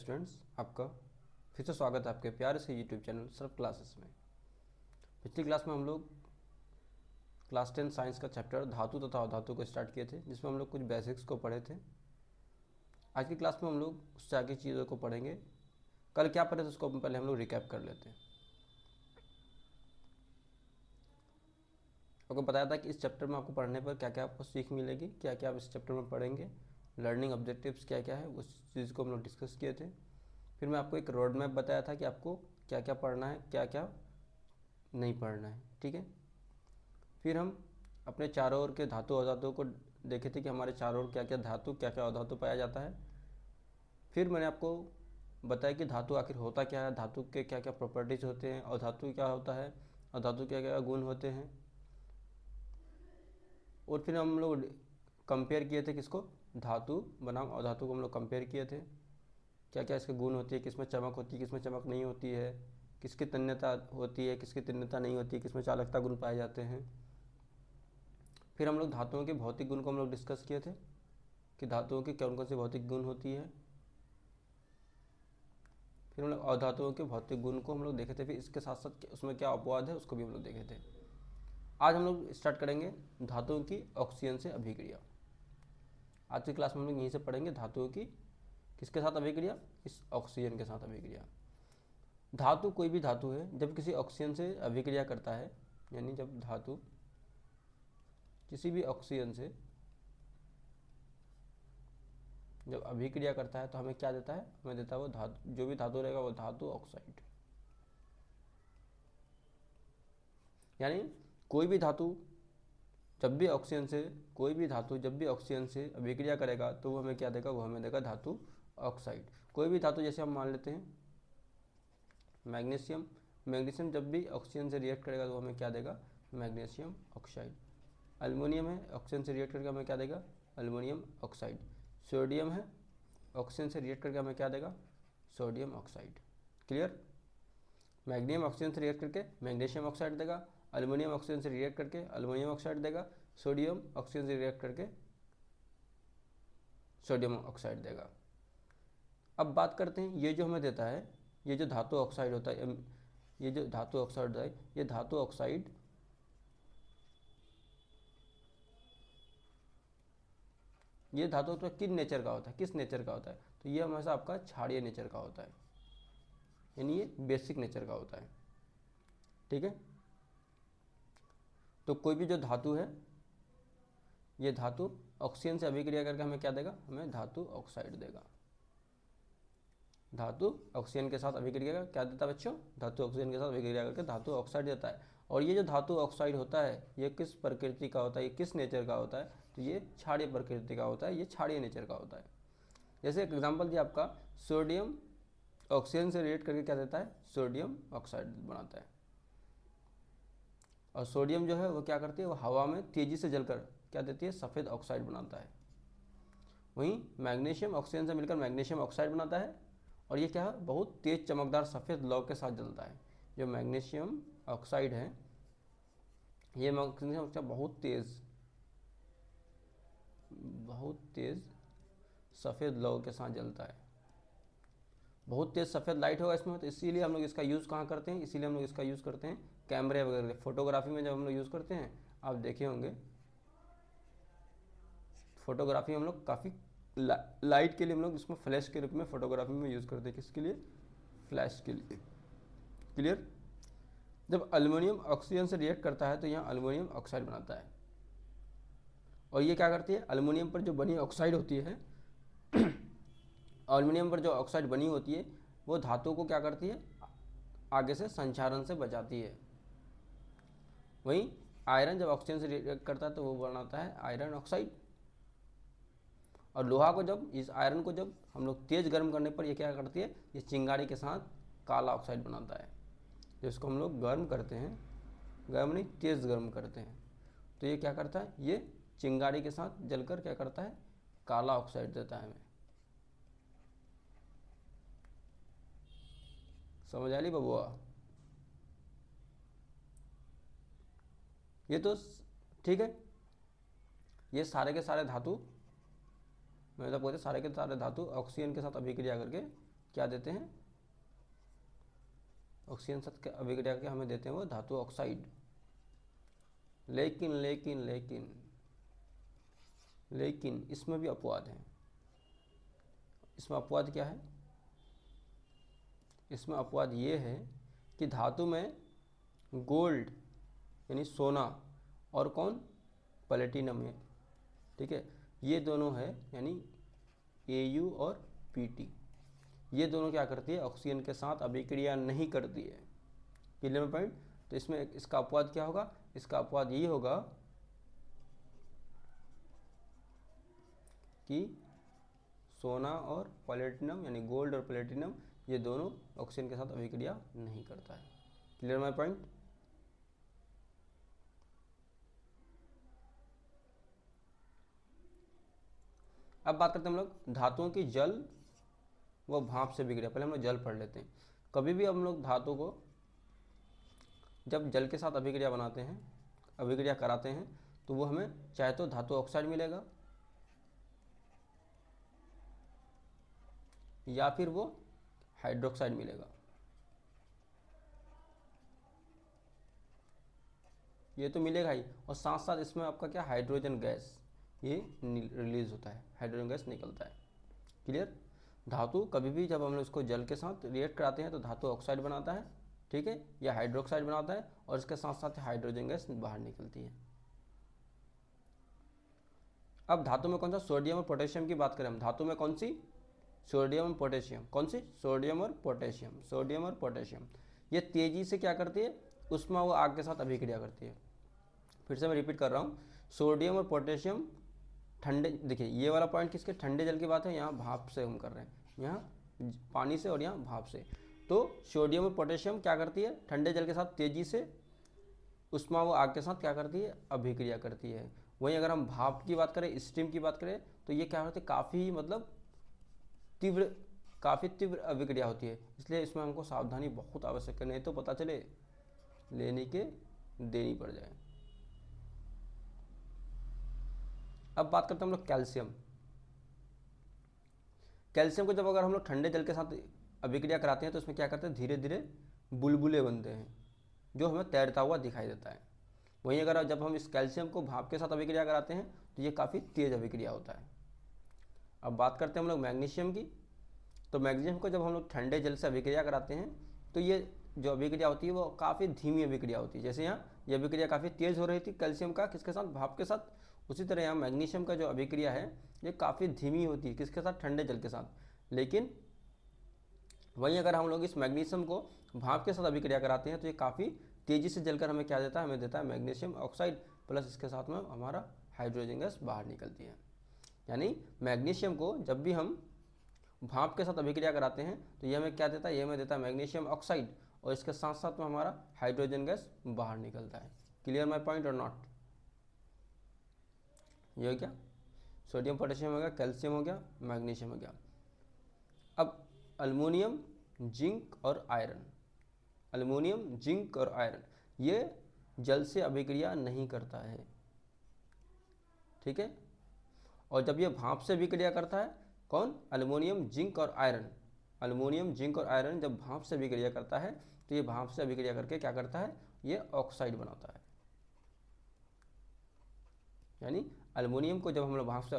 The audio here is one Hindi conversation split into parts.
स्टूडेंट्स, आपका फिर से स्वागत है आपके प्यारे से यूट्यूब चैनल सर्फ क्लासेस में। पिछली क्लास में हम लोग क्लास 10 साइंस का चैप्टर धातु तथा अधातु को स्टार्ट किए थे, जिसमें हम लोग कुछ बेसिक्स को पढ़े थे। आज की क्लास में हम लोग उससे आगे चीज़ों को पढ़ेंगे। कल क्या पढ़े थे उसको पहले हम लोग रिकैप कर लेते हैं। आपको बताया था कि इस चैप्टर में आपको पढ़ने पर क्या क्या आपको सीख मिलेगी, क्या क्या आप इस चैप्टर में पढ़ेंगे, लर्निंग ऑब्जेक्टिव्स क्या क्या है, उस चीज़ को हम लोग डिस्कस किए थे। फिर मैं आपको एक रोड मैप बताया था कि आपको क्या क्या पढ़ना है, क्या क्या नहीं पढ़ना है, ठीक है। फिर हम अपने चारों ओर के धातु अधातु को देखे थे कि हमारे चारों ओर क्या क्या धातु क्या क्या अधातु पाया जाता है। फिर मैंने आपको बताया कि धातु आखिर होता क्या है, धातु के क्या क्या प्रॉपर्टीज़ होते हैं, अधातु क्या होता है, अधातु क्या क्या गुण होते हैं। और फिर हम लोग कंपेयर किए थे किसको, धातु बनाम अधातु को हम लोग कंपेयर किए थे। क्या क्या इसके गुण होती है, किसमें चमक होती है, किसमें चमक नहीं होती है, किसकी तन्यता होती है, किसकी तन्यता नहीं होती है, किसमें चालकता गुण पाए जाते हैं। फिर हम लोग धातुओं के भौतिक गुण को हम लोग डिस्कस किए थे कि धातुओं की कौन कौन सी भौतिक गुण होती है। फिर हम लोग अधातुओं के भौतिक गुण को हम लोग देखे थे। फिर इसके साथ साथ उसमें क्या अपवाद है उसको भी हम लोग देखे थे। आज हम लोग स्टार्ट करेंगे धातुओं की ऑक्सीजन से अभिक्रिया। आज की क्लास में हम लोग यहीं से पढ़ेंगे धातुओं की किसके साथ अभिक्रिया, इस ऑक्सीजन के साथ अभिक्रिया। धातु कोई भी धातु है जब किसी ऑक्सीजन से अभिक्रिया करता है, यानी जब धातु किसी भी ऑक्सीजन से जब अभिक्रिया करता है तो हमें क्या देता है, हमें देता है वो धातु, जो भी धातु रहेगा वो धातु ऑक्साइड। यानी कोई भी धातु जब भी ऑक्सीजन से कोई भी धातु जब भी ऑक्सीजन से अभिक्रिया करेगा तो वो हमें क्या देगा, वो हमें देगा धातु ऑक्साइड। कोई भी धातु जैसे हम मान लेते हैं मैग्नीशियम, मैग्नीशियम जब भी ऑक्सीजन से रिएक्ट करेगा तो हमें क्या देगा, मैग्नीशियम ऑक्साइड। एल्युमिनियम है, ऑक्सीजन से रिएक्ट करके हमें क्या देगा, एल्युमिनियम ऑक्साइड। सोडियम है, ऑक्सीजन से रिएक्ट करके हमें क्या देगा, sodium oxide. Clear. Magnesium oxygen से रिएक्ट करके मैग्नीशियम ऑक्साइड देगा, एल्युमिनियम ऑक्सीजन से रिएक्ट करके एल्युमिनियम ऑक्साइड देगा, सोडियम ऑक्सीजन से रिएक्ट करके सोडियम ऑक्साइड देगा। अब बात करते हैं ये जो हमें देता है, ये जो धातु ऑक्साइड होता है, ये जो धातु ऑक्साइड होता है, ये धातु ऑक्साइड ये धातु तो किस नेचर का होता है, किस नेचर का होता है, तो ये हमेशा आपका क्षारीय नेचर का होता है, यानी ये बेसिक नेचर का होता है, ठीक है। तो कोई भी जो धातु है, ये धातु ऑक्सीजन से अभिक्रिया करके हमें क्या देगा, हमें धातु ऑक्साइड देगा। धातु ऑक्सीजन के साथ अभिक्रिया क्या देता है बच्चों, धातु ऑक्सीजन के साथ अभिक्रिया करके धातु ऑक्साइड देता है। और ये जो धातु ऑक्साइड होता है ये किस प्रकृति का होता है, ये किस नेचर का होता है, तो ये क्षारीय प्रकृति का होता है, ये क्षारीय नेचर का होता है। जैसे एक एग्जाम्पल दिया आपका, सोडियम ऑक्सीजन से रिएक्ट करके क्या देता है, सोडियम ऑक्साइड बनाता है। और सोडियम जो है वो क्या करती है, वो हवा में तेजी से जलकर क्या देती है, सफ़ेद ऑक्साइड बनाता है। वहीं मैग्नीशियम ऑक्सीजन से मिलकर मैग्नीशियम ऑक्साइड बनाता है, और ये क्या है, बहुत तेज चमकदार सफ़ेद लौ के साथ जलता है। जो मैग्नीशियम ऑक्साइड है, ये मैग्नीशियम ऑक्साइड बहुत तेज सफ़ेद लौ के साथ जलता है। बहुत तेज सफ़ेद लाइट होगा इसमें, तो इसीलिए हम लोग इसका यूज़ कहाँ करते हैं, इसीलिए हम लोग इसका यूज़ करते हैं कैमरे वगैरह, फोटोग्राफी में जब हम लोग यूज़ करते हैं, आप देखे होंगे फोटोग्राफी हम लोग काफ़ी लाइट के लिए हम लोग इसमें फ्लैश के रूप में फोटोग्राफी में यूज़ करते हैं। किसके लिए, फ्लैश के लिए। क्लियर। जब एल्युमिनियम ऑक्सीजन से रिएक्ट करता है तो यहाँ एल्युमिनियम ऑक्साइड बनाता है, और ये क्या करती है, एल्युमिनियम पर जो बनी ऑक्साइड होती है एल्युमिनियम पर जो ऑक्साइड बनी होती है वो धातु को क्या करती है, आगे से संचारण से बचाती है। वहीं आयरन जब ऑक्सीजन से रिएक्ट करता है तो वो बनाता है आयरन ऑक्साइड। और लोहा को जब, इस आयरन को जब हम लोग तेज़ गर्म करने पर ये क्या करती है, ये चिंगारी के साथ काला ऑक्साइड बनाता है। जिसको हम लोग गर्म करते हैं, गर्म नहीं तेज़ गर्म करते हैं, तो ये क्या करता है, ये चिंगारी के साथ जलकर क्या करता है, काला ऑक्साइड देता है हमें। समझ आ ली बबुआ। ये तो ठीक है। ये सारे के सारे धातु, मैं तो बोलते सारे के सारे धातु ऑक्सीजन के साथ अभिक्रिया करके क्या देते हैं, ऑक्सीजन के साथ अभिक्रिया के हमें देते हैं वो धातु ऑक्साइड। लेकिन लेकिन लेकिन लेकिन इसमें भी अपवाद है। इसमें अपवाद क्या है, इसमें अपवाद ये है कि धातु में गोल्ड यानी सोना और कौन, प्लेटिनम है, ठीक है, ये दोनों है, यानी Au और Pt, ये दोनों क्या करती है, ऑक्सीजन के साथ अभिक्रिया नहीं करती है। क्लियर में पॉइंट। तो इसमें इसका अपवाद क्या होगा, इसका अपवाद ये होगा कि सोना और प्लेटिनम यानी गोल्ड और प्लेटिनम ये दोनों ऑक्सीजन के साथ अभिक्रिया नहीं करता है। Clear my point. अब बात करते हैं हम लोग धातुओं की जल व भाप से अभिक्रिया। पहले हम लोग जल पढ़ लेते हैं। कभी भी हम लोग धातु को जब जल के साथ अभिक्रिया बनाते हैं, अभिक्रिया कराते हैं, तो वो हमें चाहे तो धातु ऑक्साइड मिलेगा या फिर वो हाइड्रोक्साइड मिलेगा। ये तो मिलेगा ही, और साथ साथ इसमें आपका क्या, हाइड्रोजन गैस ये रिलीज होता है, हाइड्रोजन गैस निकलता है। क्लियर। धातु कभी भी जब हम लोग इसको जल के साथ रिएक्ट कराते हैं तो धातु ऑक्साइड बनाता है, ठीक है, या हाइड्रोक्साइड बनाता है, और इसके साथ साथ हाइड्रोजन गैस बाहर निकलती है। अब धातु में कौन सा, सोडियम और पोटेशियम की बात करें हम, धातु में कौन सी, सोडियम और पोटेशियम, कौन सी, सोडियम और पोटेशियम, सोडियम और पोटेशियम, ये तेजी से क्या करती है, उष्मा व आग के साथ अभिक्रिया करती है। फिर से मैं रिपीट कर रहा हूँ, सोडियम और पोटेशियम ठंडे, देखिए ये वाला पॉइंट किसके, ठंडे जल की बात है, यहाँ भाप से हम कर रहे हैं, यहाँ पानी से और यहाँ भाप से। तो सोडियम और पोटेशियम क्या करती है, ठंडे जल के साथ तेजी से उष्मा व आग के साथ क्या करती है, अभिक्रिया करती है। वहीं अगर हम भाप की बात करें, स्टीम की बात करें, तो ये क्या होती है, काफ़ी मतलब काफ़ी तीव्र अभिक्रिया होती है। इसलिए इसमें हमको सावधानी बहुत आवश्यक है, नहीं तो पता चले लेने के देनी पड़ जाए। अब बात करते हैं हम लोग कैल्शियम। कैल्शियम को जब अगर हम लोग ठंडे जल के साथ अभिक्रिया कराते हैं तो इसमें क्या करते हैं, धीरे धीरे बुलबुले बनते हैं जो हमें तैरता हुआ दिखाई देता है। वहीं अगर जब हम इस कैल्शियम को भाप के साथ अभिक्रिया कराते हैं तो ये काफ़ी तेज अभिक्रिया होता है। अब बात करते हैं हम लोग मैग्नीशियम की। तो मैग्नीशियम को जब हम लोग ठंडे जल से अभिक्रिया कराते हैं तो ये जो अभिक्रिया होती है वो काफ़ी धीमी अभिक्रिया होती है। जैसे यहाँ ये अभिक्रिया काफ़ी तेज़ हो रही थी कैल्शियम का किसके साथ, भाप के साथ, उसी तरह यहाँ मैग्नीशियम का जो अभिक्रिया है ये काफ़ी धीमी होती है किसके साथ, ठंडे जल के साथ। लेकिन वहीं अगर हम लोग इस मैग्नीशियम को भाप के साथ अभिक्रिया कराते हैं तो ये काफ़ी तेज़ी से जलकर हमें क्या देता है, हमें देता है मैग्नीशियम ऑक्साइड, प्लस इसके साथ में हमारा हाइड्रोजन गैस बाहर निकलती है। यानी मैग्नीशियम को जब भी हम भाप के साथ अभिक्रिया कराते हैं तो ये हमें क्या देता है, ये हमें देता है मैग्नीशियम ऑक्साइड, और इसके साथ साथ में हमारा हाइड्रोजन गैस बाहर निकलता है। क्लियर माय पॉइंट और नॉट। ये हो गया सोडियम पोटेशियम हो गया, कैल्शियम हो गया, मैग्नीशियम हो गया। अब अल्युमिनियम, जिंक और आयरन, अल्युमिनियम, जिंक और आयरन ये जल से अभिक्रिया नहीं करता है, ठीक है। और जब ये भाप से अभिक्रिया करता है, कौन, अल्युमिनियम, जिंक और आयरन, अल्युमिनियम, जिंक और आयरन जब भाप से अभिक्रिया करता है तो ये भाप से अभिक्रिया करके क्या करता है, ये ऑक्साइड बनाता है। यानी अल्युमिनियम को जब हम लोग भाप से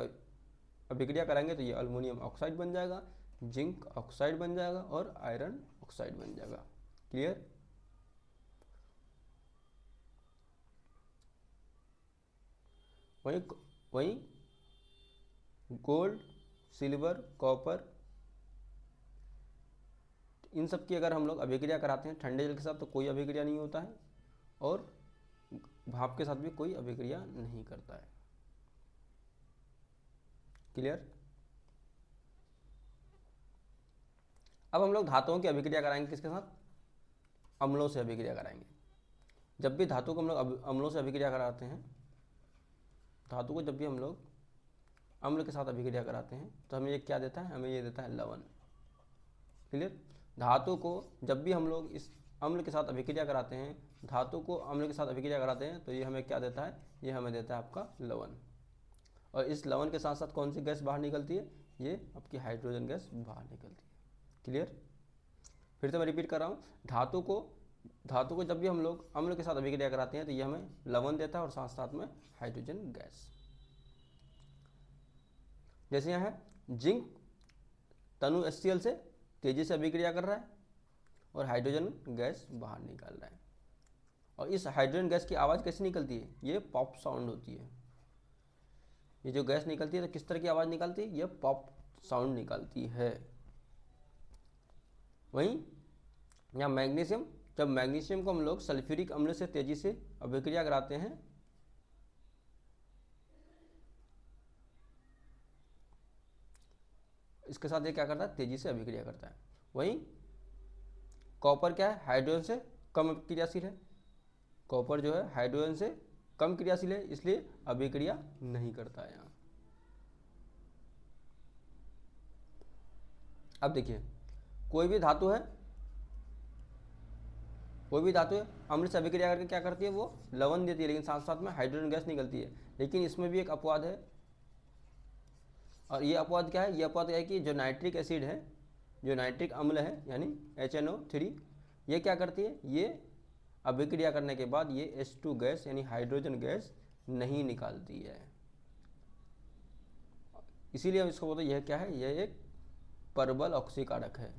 अभिक्रिया कराएंगे तो ये अल्युमिनियम ऑक्साइड बन जाएगा, जिंक ऑक्साइड बन जाएगा और आयरन ऑक्साइड बन जाएगा। क्लियर। वहीं गोल्ड, सिल्वर, कॉपर, इन सब की अगर हम लोग अभिक्रिया कराते हैं ठंडे जल के साथ तो कोई अभिक्रिया नहीं होता है, और भाप के साथ भी कोई अभिक्रिया नहीं करता है। क्लियर। अब हम लोग धातुओं की अभिक्रिया कराएंगे किसके साथ, अम्लों से अभिक्रिया कराएंगे। जब भी धातु को हम लोग अम्लों से अभिक्रिया कराते हैं, धातु को जब भी हम लोग अम्ल के साथ अभिक्रिया कराते हैं तो हमें ये क्या देता है, हमें ये देता है लवण। क्लियर। धातु को जब भी हम लोग इस अम्ल के साथ अभिक्रिया कराते हैं, धातु को अम्ल के साथ अभिक्रिया कराते हैं तो ये हमें क्या देता है, ये हमें देता है आपका लवण। और इस लवण के साथ साथ कौन सी गैस बाहर निकलती है, ये आपकी हाइड्रोजन गैस बाहर निकलती है। क्लियर? फिर से मैं रिपीट कर रहा हूँ, धातु को जब भी हम लोग अम्ल के साथ अभिक्रिया कराते हैं तो ये हमें लवण देता है और साथ साथ में हाइड्रोजन गैस। जैसे यहाँ है जिंक तनु HCl से तेजी से अभिक्रिया कर रहा है और हाइड्रोजन गैस बाहर निकाल रहा है। और इस हाइड्रोजन गैस की आवाज़ कैसे निकलती है? ये पॉप साउंड होती है। ये जो गैस निकलती है तो किस तरह की आवाज़ निकलती है? ये पॉप साउंड निकलती है। वहीं यहाँ मैग्नीशियम, जब मैग्नीशियम को हम लोग सल्फ्यूरिक अम्ल से तेजी से अभिक्रिया कराते हैं इसके साथ ये क्या करता है? तेजी से अभिक्रिया करता है। वहीं कॉपर क्या है? हाइड्रोजन से कम क्रियाशील है। कॉपर जो है हाइड्रोजन से कम क्रियाशील है, इसलिए अभिक्रिया नहीं करता है यहाँ। अब देखिए, कोई भी धातु है अम्ल से अभिक्रिया करके क्या करती है? वो लवण देती है, लेकिन साथ साथ में हाइड्रोजन गैस निकलती है। लेकिन इसमें भी एक अपवाद है, और ये अपवाद क्या है? ये अपवाद है कि जो नाइट्रिक एसिड है, जो नाइट्रिक अम्ल है यानी HNO3, ये क्या करती है? ये अभिक्रिया करने के बाद ये H2 गैस यानी हाइड्रोजन गैस नहीं निकालती है। इसीलिए हम इसको बोलते हैं यह क्या है? यह एक परबल ऑक्सीकारक है।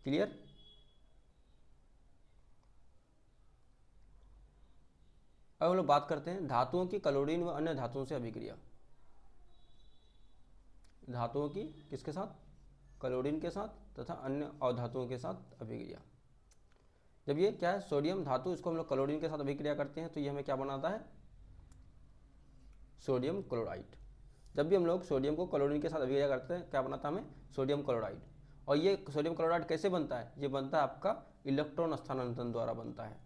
क्लियर? अब हम लोग बात करते हैं धातुओं की क्लोरीन व अन्य धातुओं से अभिक्रिया। धातुओं की किसके साथ? क्लोरीन के साथ तथा अन्य अधातुओं के साथ अभिक्रिया। जब ये क्या है? सोडियम धातु, इसको हम लोग क्लोरीन के साथ अभिक्रिया करते हैं तो ये हमें क्या बनाता है? Sodium chloride. जब भी हम लोग सोडियम को क्लोरीन के साथ अभिक्रिया करते हैं क्या बनाता है हमें? Sodium chloride. और ये सोडियम क्लोराइड कैसे बनता है? ये बनता है आपका इलेक्ट्रॉन स्थानांतरण द्वारा बनता है।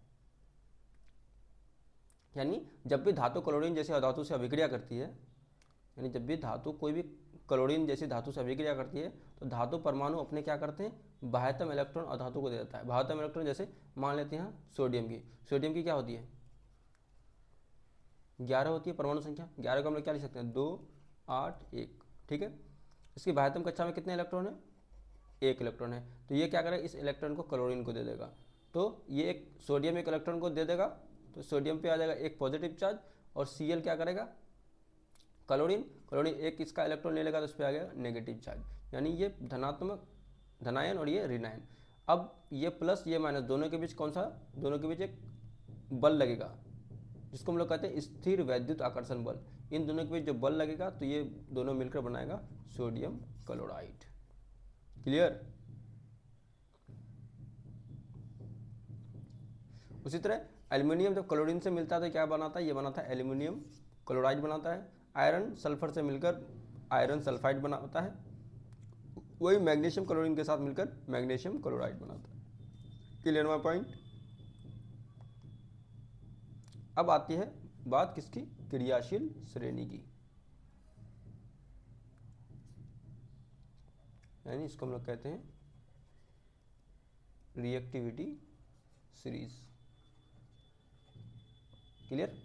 यानी जब भी धातु क्लोरीन जैसे अधातु से अभिक्रिया करती है, यानी जब भी धातु कोई भी क्लोरीन जैसी धातु से अभिक्रिया करती है तो धातु परमाणु अपने क्या करते हैं? बाह्यतम इलेक्ट्रॉन अधातु को दे देता है। बाह्यतम इलेक्ट्रॉन जैसे मान लेते हैं सोडियम की क्या होती है? 11 होती है परमाणु संख्या। 11 को हम लोग क्या लिख सकते हैं? 2, 8, 1। ठीक है, इसकी बाह्यतम कक्षा में कितने इलेक्ट्रॉन है? 1 इलेक्ट्रॉन है। तो ये क्या करेगा? इस इलेक्ट्रॉन को क्लोरीन को दे देगा। तो ये एक सोडियम एक इलेक्ट्रॉन को दे देगा, तो सोडियम पे आ जाएगा एक पॉजिटिव चार्ज, और Cl क्या करेगा? क्लोरीन एक इसका इलेक्ट्रॉन ले लेगा तो उस पर आ गया नेगेटिव चार्ज। यानी ये धनात्मक धनायन और ये ऋणायन। अब ये प्लस ये माइनस दोनों के बीच कौन सा? दोनों के बीच एक बल लगेगा जिसको हम लोग कहते हैं स्थिर वैद्युत आकर्षण बल। इन दोनों के बीच जो बल लगेगा तो ये दोनों मिलकर बनाएगा सोडियम क्लोराइड। क्लियर? उसी तरह एल्युमिनियम जब क्लोरीन से मिलता है तो क्या बनाता है? ये बनाता है एल्युमिनियम क्लोराइड बनाता है। आयरन सल्फर से मिलकर आयरन सल्फाइड बनाता है। वही मैग्नीशियम क्लोरीन के साथ मिलकर मैग्नीशियम क्लोराइड बनाता है। Clear my point? अब आती है बात किसकी? क्रियाशील श्रेणी की, यानी इसको हम लोग कहते हैं reactivity series. Clear?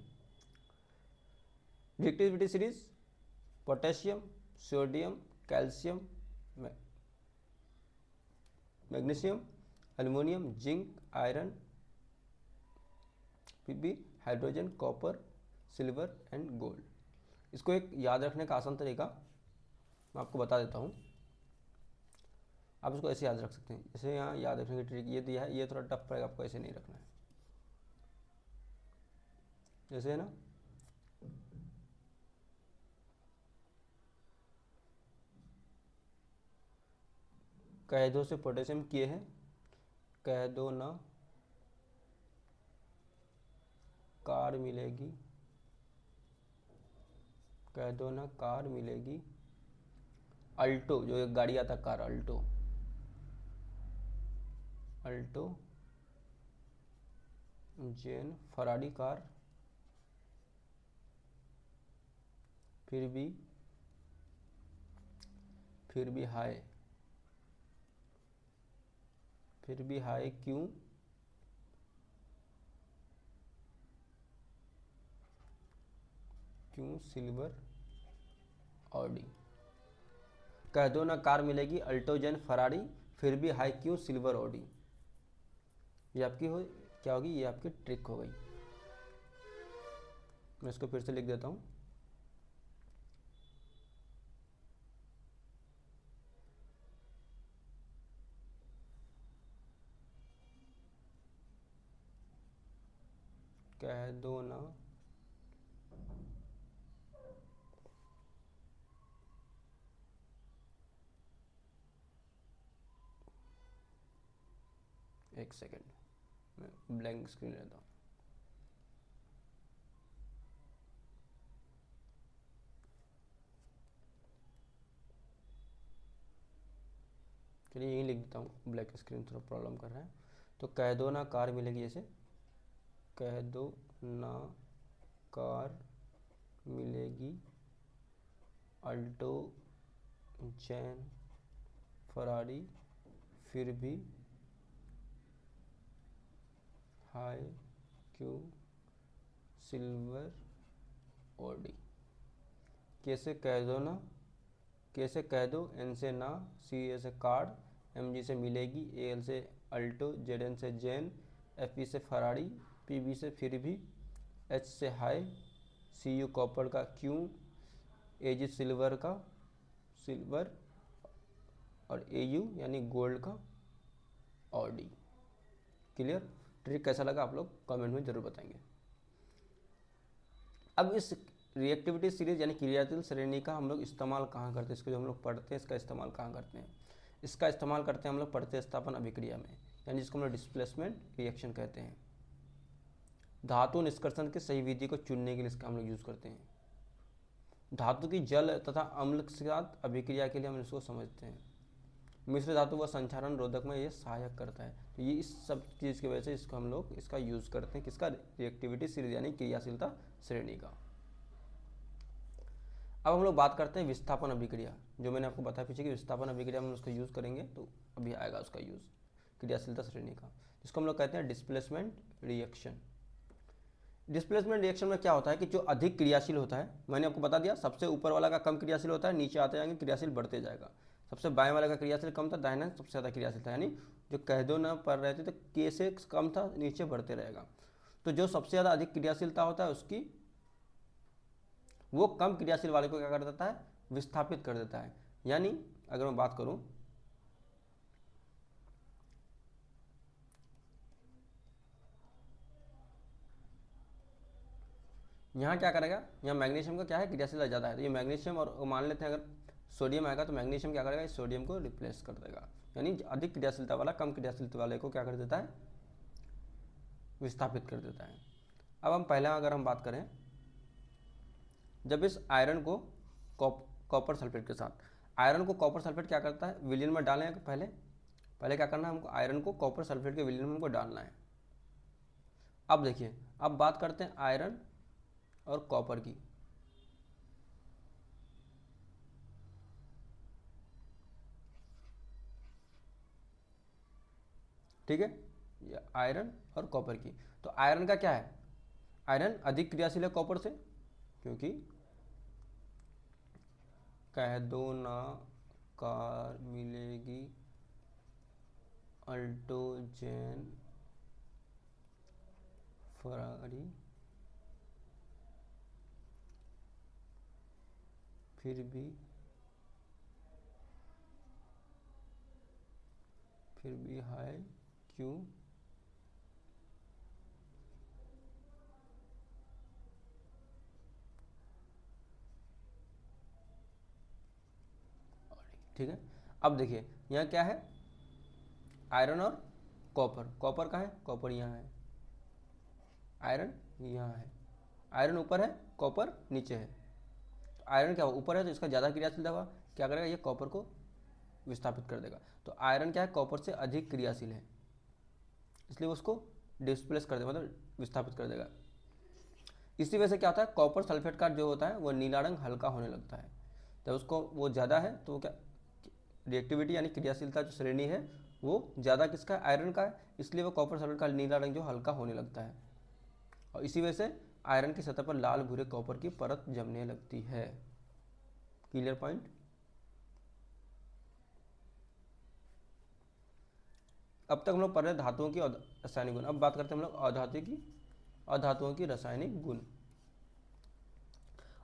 Reactivity series potassium, sodium, calcium, magnesium, aluminium, zinc, iron, Pb, hydrogen, copper, silver and gold. इसको एक याद रखने का आसान तरीका मैं आपको बता देता हूँ। आप इसको ऐसे याद रख सकते हैं, जैसे यहाँ याद रखने की ट्रिक ये दिया है, ये थोड़ा टफ पड़ेगा आपको, ऐसे नहीं रखना है। जैसे है ना, कह दो से पोटेशियम किए हैं, कह दो ना कार मिलेगी, कह दो ना कार मिलेगी। अल्टो, जो एक गाड़ी आता कार, अल्टो, अल्टो, जेन, फरारी कार, फिर भी हाई, क्यों? क्यों सिल्वर ऑडी। कह दो ना कार मिलेगी अल्टो जेन फरारी, फिर भी हाई क्यों सिल्वर ऑडी। ये आपकी हो क्या होगी, ये आपकी ट्रिक हो गई। मैं इसको फिर से लिख देता हूँ। कह दो ना एक सेकेंड, मैं ब्लैंक स्क्रीन लेता हूँ। चलिए यही लिख देता हूँ, ब्लैक स्क्रीन थोड़ा प्रॉब्लम कर रहा है। तो कह दो ना कार मिलेगी, जैसे कह दो ना कार मिलेगी अल्टो जैन फरारी, फिर भी हाई क्यों सिल्वर ऑडी। कैसे कह दो ना, कैसे कह दो, एन से ना, सी ए से कार्ड, एम जी से मिलेगी, ए एल से अल्टो, जेड एन से जैन, एफ ई से फरारी, पी बी से फिर भी, एच से हाई, सी यू कॉपर का क्यों, ए जी सिल्वर का सिल्वर, और ए यू यानी गोल्ड का ऑडी। क्लियर। ट्रिक कैसा लगा आप लोग कमेंट में जरूर बताएंगे। अब इस रिएक्टिविटी सीरीज यानी क्रियाशील श्रेणी का हम लोग इस्तेमाल कहाँ करते हैं, इसको जो हम लोग पढ़ते हैं इसका इस्तेमाल कहाँ करते हैं। इसका इस्तेमाल करते हैं हम लोग प्रतिस्थापन अभिक्रिया में, यानी जिसको हम लोग डिस्प्लेसमेंट रिएक्शन कहते हैं। धातु निष्कर्षण की सही विधि को चुनने के लिए इसका हम लोग यूज़ करते हैं। धातु की जल तथा अम्ल के साथ अभिक्रिया के लिए हम इसको समझते हैं। मिश्र धातु व संचारण रोधक में ये सहायक करता है। तो ये इस सब चीज़ की वजह से इसको हम लोग इसका यूज़ करते हैं, किसका, रिएक्टिविटी सीरीज यानी क्रियाशीलता श्रेणी का। अब हम लोग बात करते हैं विस्थापन अभिक्रिया, जो मैंने आपको बताया पीछे कि विस्थापन अभिक्रिया में उसका यूज़ करेंगे, तो अभी आएगा उसका यूज़ क्रियाशीलता श्रेणी का, जिसको हम लोग कहते हैं डिस्प्लेसमेंट रिएक्शन। डिस्प्लेसमेंट रिएक्शन में क्या होता है कि जो अधिक क्रियाशील होता है, मैंने आपको बता दिया सबसे ऊपर वाला का कम क्रियाशील होता है, नीचे आते जाएंगे क्रियाशील बढ़ते जाएगा। सबसे बाएं वाला का क्रियाशील कम था, दाहिना सबसे ज़्यादा क्रियाशील था, यानी जो कह दो ना पढ़ रहे थे तो के से कम था, नीचे बढ़ते रहेगा। तो जो सबसे ज़्यादा अधिक क्रियाशीलता होता है उसकी वो कम क्रियाशील वाले को क्या कर देता है, विस्थापित कर देता है। यानी अगर मैं बात करूं, यहाँ क्या करेगा, यहाँ मैग्नीशियम का क्या है, क्रियाशीलता ज़्यादा है, तो ये मैग्नीशियम, और मान लेते हैं अगर सोडियम आएगा तो मैग्नीशियम क्या करेगा, इस सोडियम को रिप्लेस कर देगा। यानी अधिक क्रियाशीलता वाला कम क्रियाशीलता वाले को क्या कर देता है, विस्थापित कर देता है। अब हम पहला अगर हम बात करें, जब इस आयरन को कॉपर सल्फेट के साथ, आयरन को कॉपर सल्फेट क्या करता है, विलयन में डालने के पहले क्या करना है हमको, आयरन को कॉपर सल्फेट के विलयन में हमको डालना है। अब देखिए, अब बात करते हैं आयरन और कॉपर की। ठीक है, ये आयरन और कॉपर की। तो आयरन का क्या है, आयरन अधिक क्रियाशील है कॉपर से, क्योंकि कह दो ना कार मिलेगी अल्टो जेन फरारी, फिर भी हाई क्यों ठीक है। अब देखिए यहाँ क्या है, आयरन और कॉपर, कॉपर कहाँ है, कॉपर यहाँ है, आयरन यहाँ है, आयरन ऊपर है कॉपर नीचे है। तो आयरन क्या ऊपर है तो इसका ज़्यादा क्रियाशील होगा, क्या करेगा ये कॉपर को विस्थापित कर देगा। तो आयरन क्या है, कॉपर से अधिक क्रियाशील है, इसलिए उसको डिस्प्लेस कर देगा, मतलब विस्थापित कर देगा। इसी वजह से क्या होता है, कॉपर सल्फेट का जो होता है वो नीला रंग हल्का होने लगता है। जब उसको वो ज़्यादा है तो क्या रिएक्टिविटी यानी क्रियाशीलता जो श्रेणी है वो ज़्यादा किसका, आयरन का है, इसलिए वो कॉपर सल्फेट का नीला रंग जो हल्का होने लगता है। और इसी वजह से आयरन की सतह पर लाल भूरे कॉपर की परत जमने लगती है। Clear point. अब तक हम लोग पढ़ रहे धातुओं की रासायनिक गुण। अब बात करते हैं हम लोग अधातुओं की रासायनिक गुण।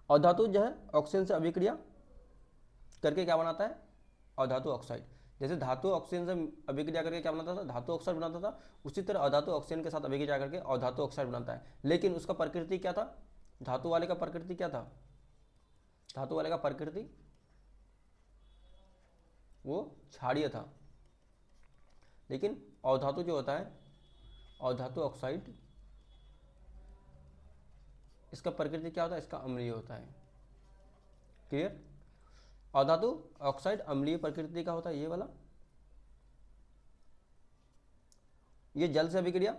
अधातु जो है ऑक्सीजन से अभिक्रिया करके क्या बनाता है, अधातु ऑक्साइड। जैसे धातु ऑक्सीजन से अभिक्रिया करके क्या बनाता था, धातु ऑक्साइड बनाता था, उसी तरह अधातु ऑक्सीजन के साथ अभिक्रिया करके अधातु ऑक्साइड बनाता है। लेकिन उसका प्रकृति क्या था, धातु वाले का प्रकृति क्या था, धातु वाले का प्रकृति वो क्षारीय था। लेकिन अधातु जो होता है, अधातु ऑक्साइड, इसका प्रकृति क्या होता है, इसका अम्लीय होता है। क्लियर। अधातु ऑक्साइड अम्लीय प्रकृति का होता है, ये वाला। ये जल से अभिक्रिया,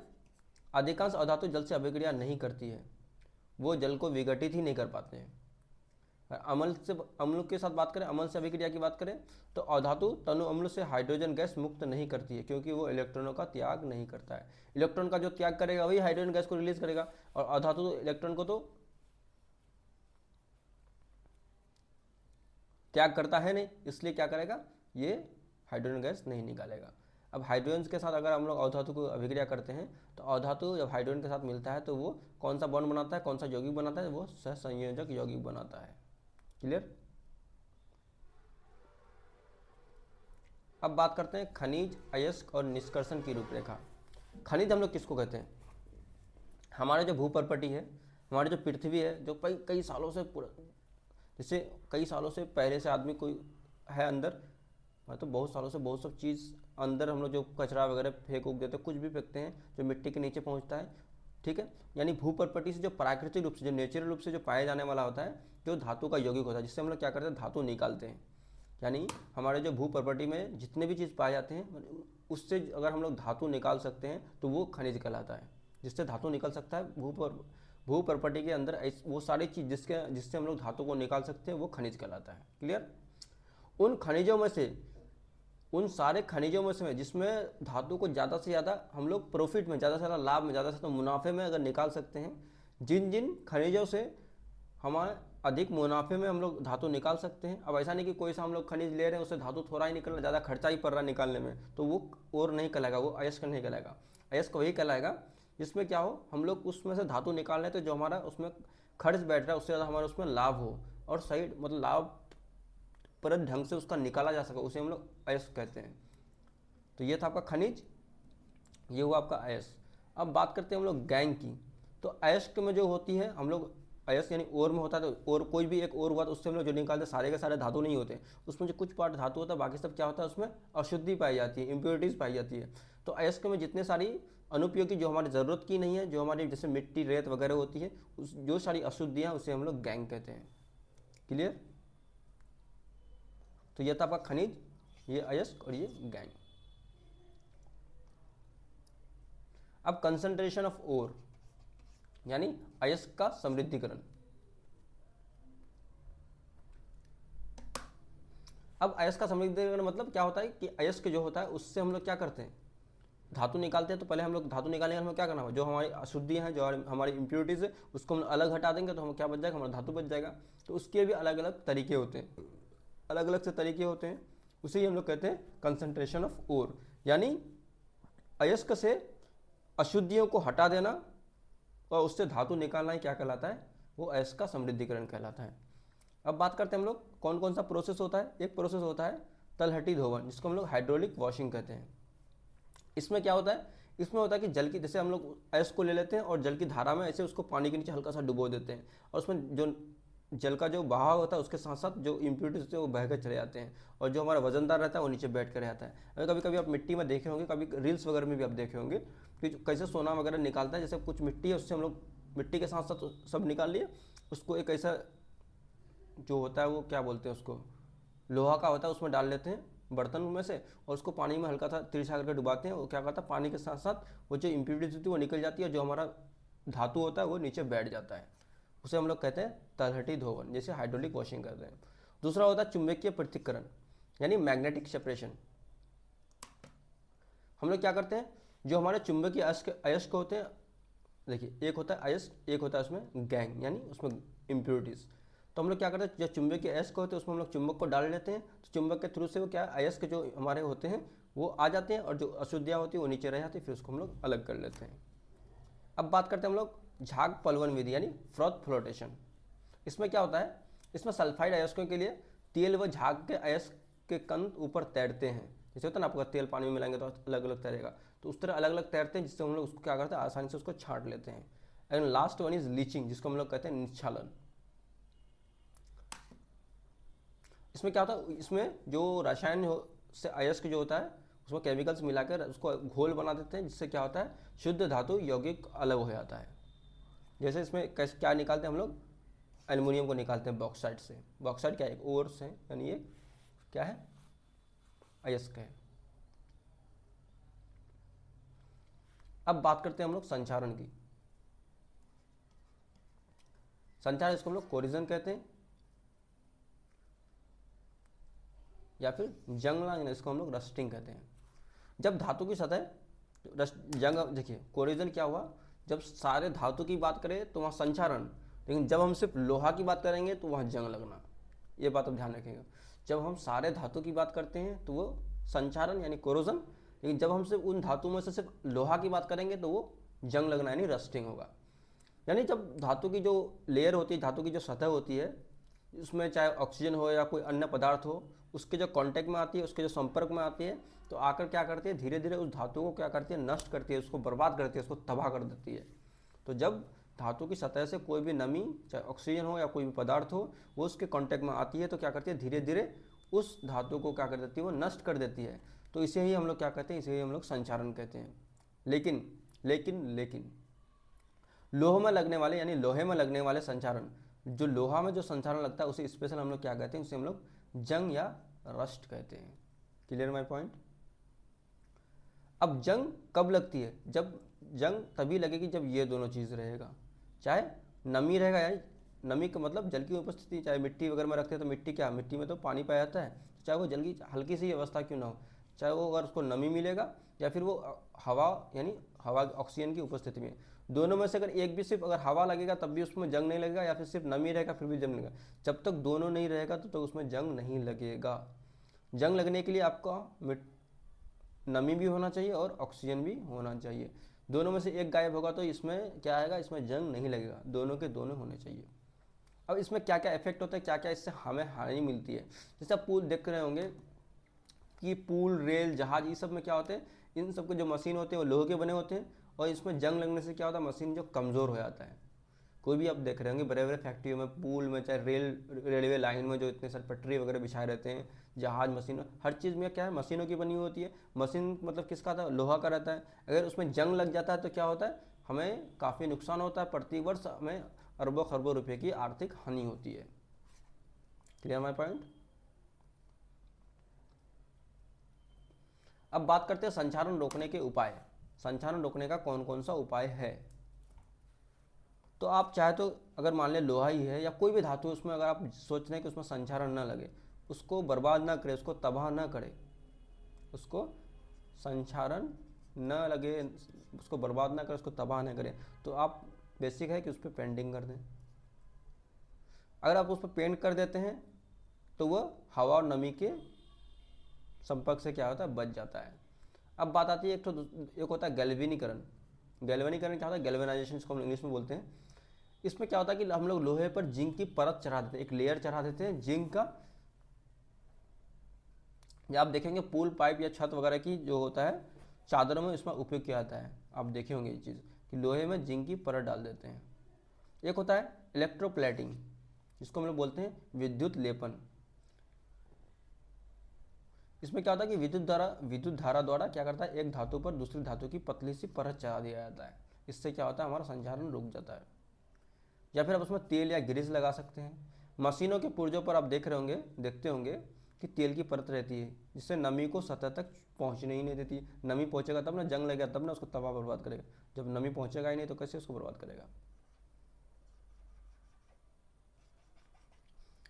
अधिकांश अधातु जल से अभिक्रिया नहीं करती है, वो जल को विघटित ही नहीं कर पाते हैं। अम्ल के साथ बात करें, अम्ल से अभिक्रिया की बात करें तो अधातु तनु अम्ल से हाइड्रोजन गैस मुक्त नहीं करती है, क्योंकि वो इलेक्ट्रॉनों का त्याग नहीं करता है। इलेक्ट्रॉन का जो त्याग करेगा वही हाइड्रोजन गैस को रिलीज करेगा, और अधातु तो इलेक्ट्रॉन को तो त्याग करता है नहीं, इसलिए क्या करेगा, ये हाइड्रोजन गैस नहीं निकालेगा। अब हाइड्रोजन के साथ अगर हम लोग अधातु को अभिक्रिया करते हैं तो अधातु जब हाइड्रोजन के साथ मिलता है तो वो कौन सा बॉन्ड बनाता है, कौन सा यौगिक बनाता है, वो सहसंयोजक यौगिक बनाता है। क्लियर। अब बात करते हैं खनिज, अयस्क और निष्कर्षण की रूपरेखा। खनिज हम लोग किसको कहते हैं, हमारे जो भूपर्पटी है, हमारी जो पृथ्वी है, जो कई सालों से जैसे कई सालों से पहले से आदमी कोई है अंदर, तो बहुत सालों से बहुत सब चीज़ अंदर हम लोग जो कचरा वगैरह फेंक उग देते हैं, कुछ भी फेंकते हैं जो मिट्टी के नीचे पहुंचता है। ठीक है, यानी भूपर्पटी से जो प्राकृतिक रूप से, जो नेचुरल रूप से जो पाया जाने वाला होता है, जो धातु का यौगिक होता है, जिससे हम लोग क्या करते हैं, धातु निकालते हैं। यानी हमारे जो भूपर्पटी में जितने भी चीज़ पाए जाते हैं, उससे अगर हम लोग धातु निकाल सकते हैं तो वो खनिज कहलाता है। जिससे धातु निकल सकता है भूपर्पटी के अंदर, वो सारी चीज़ जिससे हम लोग धातु को निकाल सकते हैं, वो खनिज कहलाता है। क्लियर। उन खनिजों में से, उन सारे खनिजों में से जिसमें धातु को ज़्यादा से ज़्यादा हम लोग प्रॉफिट में, ज़्यादा से ज़्यादा लाभ में, ज़्यादा से ज़्यादा मुनाफे में अगर निकाल सकते हैं, जिन जिन खनिजों से हमारे अधिक मुनाफे में हम लोग धातु निकाल सकते हैं। अब ऐसा नहीं कि कोई सा हम लोग खनिज ले रहे हैं, उससे धातु थोड़ा ही निकलना, ज़्यादा खर्चा ही पड़ रहा है निकालने में, तो वो और नहीं कहलाएगा, वो अयस्क नहीं कहलाएगा। अयस्क वही कहलाएगा जिसमें क्या हो, हम लोग उसमें से धातु निकाल रहे हैं तो जो हमारा उसमें खर्च बैठ रहा है उससे ज़्यादा हमारा उसमें लाभ हो, और सही मतलब लाभप्रद ढंग से उसका निकाला जा सके, उसे हम लोग अयस्क कहते हैं। तो ये था आपका खनिज, ये हुआ आपका अयस्क। अब बात करते हैं हम लोग गैंग की। तो अयस्क में जो होती है, हम लोग अयस्क यानी ओर में होता है, तो और कोई भी एक और हुआ तो उससे हम लोग जो निकालते हैं सारे के सारे धातु नहीं होते, उसमें जो कुछ पार्ट धातु होता है, बाकी सब क्या होता है, उसमें अशुद्धि पाई जाती है, इम्प्योरिटीज़ पाई जाती है। तो अयस्क में जितने सारी अनुपयोगी, जो हमारी ज़रूरत की नहीं है, जो हमारी जैसे मिट्टी, रेत वगैरह होती है, उस जो सारी अशुद्धियाँ, उसे हम लोग गैंग कहते हैं। क्लियर। तो यह था आपका खनिज, ये अयस्क और ये गैंग। अब कंसंट्रेशन ऑफ ओर यानी अयस्क का समृद्धिकरण। अब अयस्क का समृद्धिकरण मतलब क्या होता है कि अयस्क जो होता है उससे हम लोग क्या करते हैं, धातु निकालते हैं। तो पहले हम लोग धातु निकालने का हमें क्या करना होगा, जो हमारी अशुद्धियाँ हैं, जो हमारी इम्प्योरिटीज़ है, उसको हम अलग हटा देंगे तो हम क्या बच जाएगा, हमारा धातु बच जाएगा। तो उसके भी अलग अलग तरीके होते हैं, अलग अलग से तरीके होते हैं, उसे ही हम लोग कहते हैं कंसंट्रेशन ऑफ ओर। यानी अयस्क से अशुद्धियों को हटा देना और उससे धातु निकालना ही क्या कहलाता है, वो अयस्क का समृद्धिकरण कहलाता है। अब बात करते हैं हम लोग कौन कौन सा प्रोसेस होता है। एक प्रोसेस होता है तलहटी धोवन, जिसको हम लोग हाइड्रोलिक वॉशिंग कहते हैं। इसमें क्या होता है, इसमें होता है कि जल की, जैसे हम लोग अयस्क को ले लेते हैं और जल की धारा में ऐसे उसको पानी के नीचे हल्का सा डुबो देते हैं, और उसमें जो जल का जो बहाव होता है उसके साथ साथ जो इम्प्योरिटीज होते हैं वो बह कर चले जाते हैं, और जो हमारा वजनदार रहता है वो नीचे बैठ कर रहता है। कभी कभी आप मिट्टी में देखे होंगे, कभी रील्स वगैरह में भी आप देखे होंगे कि कैसे सोना वगैरह निकालता है, जैसे कुछ मिट्टी है उससे हम लोग मिट्टी के साथ साथ सब निकाल लिए, उसको एक ऐसा जो होता है वो क्या बोलते हैं उसको, लोहा का होता है, उसमें डाल लेते हैं बर्तन में से, और उसको पानी में हल्का सा तिरछा करके डुबाते हैं। वो क्या करता है, पानी के साथ साथ वो जो इम्प्योरिटीज होती है वो निकल जाती है, जो हमारा धातु होता है वो नीचे बैठ जाता है। उसे हम लोग कहते हैं तलहटी धोवन, जैसे हाइड्रोलिक वॉशिंग करते हैं। दूसरा होता है चुंबकीय पृथक्करण यानी मैग्नेटिक सेपरेशन। हम लोग क्या करते हैं, जो हमारे चुंबकीय अयस्क होते हैं, देखिए एक होता है अयस्क, एक होता है उसमें गैंग, यानी उसमें इम्प्योरिटीज़। तो हम लोग क्या करते हैं, जो चुंबक के अयस्क होते हैं उसमें हम लोग चुंबक को डाल लेते हैं, तो चुंबक के थ्रू से वो क्या अयस्क जो हमारे होते हैं वो आ जाते हैं, और जो अशुद्धियाँ होती है वो नीचे रह जाती है, फिर उसको हम लोग अलग कर लेते हैं। अब बात करते हैं हम लोग झाग पलवन विधि यानी फ्रॉथ फ्लोटेशन। इसमें क्या होता है, इसमें सल्फाइड अयस्कों के लिए तेल व झाग के अयस्क के कण ऊपर तैरते हैं। जैसे होता है ना, आपका तेल पानी में मिलाएंगे तो अलग अलग तैरेगा, तो उस तरह अलग अलग तैरते हैं, जिससे हम लोग उसको क्या करते हैं, आसानी से उसको छांट लेते हैं। And last one is leaching, जिसको हम लोग कहते हैं निच्छालन। इसमें क्या होता है, इसमें जो रसायन से अयस्क जो होता है उसमें केमिकल्स मिलाकर उसको घोल बना देते हैं, जिससे क्या होता है शुद्ध धातु यौगिक अलग हो जाता है। जैसे इसमें कैसे क्या निकालते हैं हम लोग, एल्युमिनियम को निकालते हैं बॉक्साइट से। बॉक्साइट क्या है, एक ओर्स है, यानी ये क्या है, अयस्क है। अब बात करते हैं हम लोग संचारण की। संचारण इसको हम लोग कोरिजन कहते हैं, या फिर जंग, इसको हम लोग रस्टिंग कहते हैं। जब धातु की सतह जंग, देखिए कोरिजन क्या हुआ, जब सारे धातु की बात करें तो वहाँ संचारण, लेकिन जब हम सिर्फ लोहा की बात करेंगे तो वहाँ जंग लगना। ये बात आप ध्यान रखिएगा, जब हम सारे धातु की बात करते हैं तो वो संचारण यानी कोरोजन, लेकिन जब हम सिर्फ उन धातु में से सिर्फ लोहा की बात करेंगे तो वो जंग लगना यानी रस्टिंग होगा। यानी जब धातु की जो लेयर होती है, धातु की जो सतह होती है, उसमें चाहे ऑक्सीजन हो या कोई अन्य पदार्थ हो, उसके जो कांटेक्ट में आती है, उसके जो संपर्क में आती है, तो आकर क्या करती है, धीरे धीरे उस धातु को क्या करती है, नष्ट करती है, उसको बर्बाद करती है, उसको तबाह कर देती है। तो जब धातु की सतह से कोई भी नमी, चाहे ऑक्सीजन हो या कोई भी पदार्थ हो, वो उसके कांटेक्ट में आती है, तो क्या करती है, धीरे धीरे उस धातु को क्या कर देती है, वो नष्ट कर देती है। तो इसे ही हम लोग क्या कहते हैं, इसे ही हम लोग संचारण कहते हैं। लेकिन लेकिन लेकिन लोह में लगने वाले, यानी लोहे में लगने वाले संचारण, जो लोहा में जो संचारण लगता है उसे स्पेशल हम लोग क्या कहते हैं, उसे हम लोग जंग या रस्ट कहते हैं। Clear my point. अब जंग कब लगती है, जब जंग तभी लगेगी जब ये दोनों चीज़ रहेगा, चाहे नमी रहेगा, यानी नमी का मतलब जल की उपस्थिति, चाहे मिट्टी वगैरह में रखते हैं तो मिट्टी क्या, मिट्टी में तो पानी पाया जाता है, चाहे वो जल की हल्की सी अवस्था क्यों ना हो, चाहे वो अगर उसको नमी मिलेगा या फिर वो हवा, यानी हवा ऑक्सीजन की उपस्थिति में, दोनों में से अगर एक भी सिर्फ अगर हवा लगेगा तब भी उसमें जंग नहीं लगेगा, या फिर सिर्फ नमी रहेगा फिर भी जंग नहीं लगेगा। जब तक दोनों नहीं रहेगा तो उसमें जंग नहीं लगेगा। जंग लगने के लिए आपका नमी भी होना चाहिए और ऑक्सीजन भी होना चाहिए। दोनों में से एक गायब होगा तो इसमें क्या आएगा, इसमें जंग नहीं लगेगा, दोनों के दोनों होने चाहिए। अब इसमें क्या क्या इफेक्ट होता है, क्या क्या इससे हमें हानि मिलती है। जैसे आप पुल देख रहे होंगे कि पुल, रेल, जहाज, ये सब में क्या होते हैं, इन सब के जो मशीन होते हैं वो लोहे के बने होते हैं, और इसमें जंग लगने से क्या होता है, मशीन जो कमज़ोर हो जाता है। कोई भी आप देख रहे होंगे बड़े बड़े फैक्ट्रियों में, पुल में, चाहे रेलवे लाइन में जो इतने सारे पटरी वगैरह बिछाए रहते हैं, जहाज, मशीन, हर चीज़ में क्या है, मशीनों की बनी हुई होती है। मशीन मतलब किसका था, लोहा का रहता है। अगर उसमें जंग लग जाता है तो क्या होता है, हमें काफ़ी नुकसान होता है, प्रतिवर्ष हमें अरबों खरबों रुपये की आर्थिक हानि होती है। Clear my point. अब बात करते हैं संचारण रोकने के उपाय। संचारण रोकने का कौन कौन सा उपाय है। तो आप चाहे तो अगर मान लें लोहा ही है या कोई भी धातु, उसमें अगर आप सोच रहे हैं कि उसमें संचारण ना लगे, उसको बर्बाद ना करें, उसको तबाह ना करें, उसको संचारण न लगे, उसको बर्बाद ना करें, उसको तबाह ना करें, तो आप बेसिक है कि उस पर पेंटिंग कर दें। अगर आप उस पर पेंट कर देते हैं तो वह हवा और नमी के संपर्क से क्या होता है, बच जाता है। अब बात आती है एक होता है गैल्वेनीकरण। गैल्वेनीकरण क्या होता है, गैल्वेनाइजेशन इसको हम इंग्लिश में बोलते हैं। इसमें क्या होता है कि हम लोग लोहे पर जिंक की परत चढ़ा देते हैं, एक लेयर चढ़ा देते हैं जिंक का। या आप देखेंगे पुल, पाइप या छत वगैरह की जो होता है चादरों में, इसमें उपयोग किया जाता है। आप देखे होंगे ये चीज़ कि लोहे में जिंक की परत डाल देते हैं। एक होता है इलेक्ट्रोप्लेटिंग, जिसको हम लोग बोलते हैं विद्युत लेपन। इसमें क्या होता है कि विद्युत धारा द्वारा क्या करता है, एक धातु पर दूसरी धातु की पतली सी परत चढ़ा दिया जाता है। इससे क्या होता है, हमारा संचारण रुक जाता है। या फिर आप उसमें तेल या ग्रीस लगा सकते हैं। मशीनों के पुर्जों पर आप देखते होंगे कि तेल की परत रहती है, जिससे नमी को सतह तक पहुंचने ही नहीं देती। नमी पहुंचेगा तब ना, जंग लगेगा तब ना उसको तबाह बर्बाद करेगा। जब नमी पहुंचेगा ही नहीं तो कैसे उसको बर्बाद करेगा।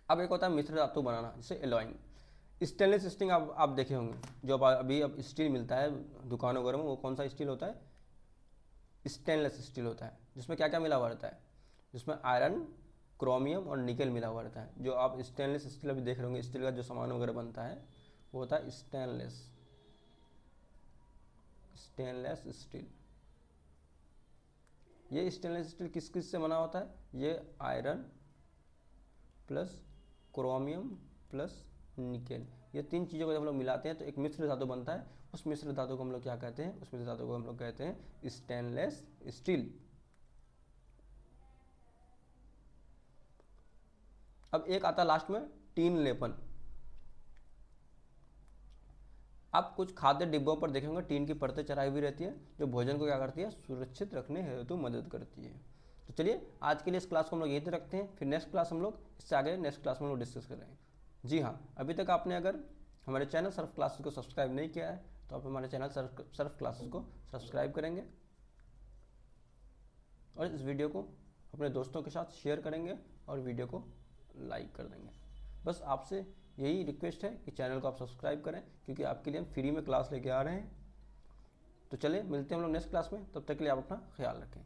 अब एक होता है मिश्र धातु बनाना, जैसे एलॉइंग। स्टेनलेस स्टील आप देखे होंगे, जो अभी अब स्टील मिलता है दुकानों वगैरह में, वो कौन सा स्टील होता है, स्टेनलेस स्टील होता है, जिसमें क्या क्या मिला हुआ रहता है, जिसमें आयरन, क्रोमियम और निकल मिला हुआ रहता है। जो आप स्टेनलेस स्टील अभी देख रहे होंगे, स्टील का जो सामान वगैरह बनता है वो होता है स्टेनलेस स्टील। ये स्टेनलेस स्टील किस किस से बना होता है, ये iron plus chromium plus nickel, ये तीन चीज़ों को जब हम लोग मिलाते हैं तो एक मिश्र धातु बनता है। उस मिश्र धातु को हम लोग क्या कहते हैं, उस मिश्र धातु को हम लोग कहते हैं स्टेनलेस स्टील। अब एक आता लास्ट में टीन लेपन। आप कुछ खाद्य डिब्बों पर देखे होंगे टीन की परतें चढ़ाई हुई रहती है, जो भोजन को क्या करती है, सुरक्षित रखने हेतु मदद करती है। तो चलिए आज के लिए इस क्लास को हम लोग यहीं तक रखते हैं, फिर नेक्स्ट क्लास हम लोग इससे आगे नेक्स्ट क्लास में हम लोग डिस्कस करेंगे। जी हाँ, अभी तक आपने अगर हमारे चैनल सर्फ क्लासेस को सब्सक्राइब नहीं किया है तो आप हमारे चैनल सर्फ क्लासेस को सब्सक्राइब करेंगे और इस वीडियो को अपने दोस्तों के साथ शेयर करेंगे और वीडियो को लाइक कर देंगे। बस आपसे यही रिक्वेस्ट है कि चैनल को आप सब्सक्राइब करें, क्योंकि आपके लिए हम फ्री में क्लास लेके आ रहे हैं। तो चलिए मिलते हैं हम लोग नेक्स्ट क्लास में, तब तक के लिए आप अपना ख्याल रखें।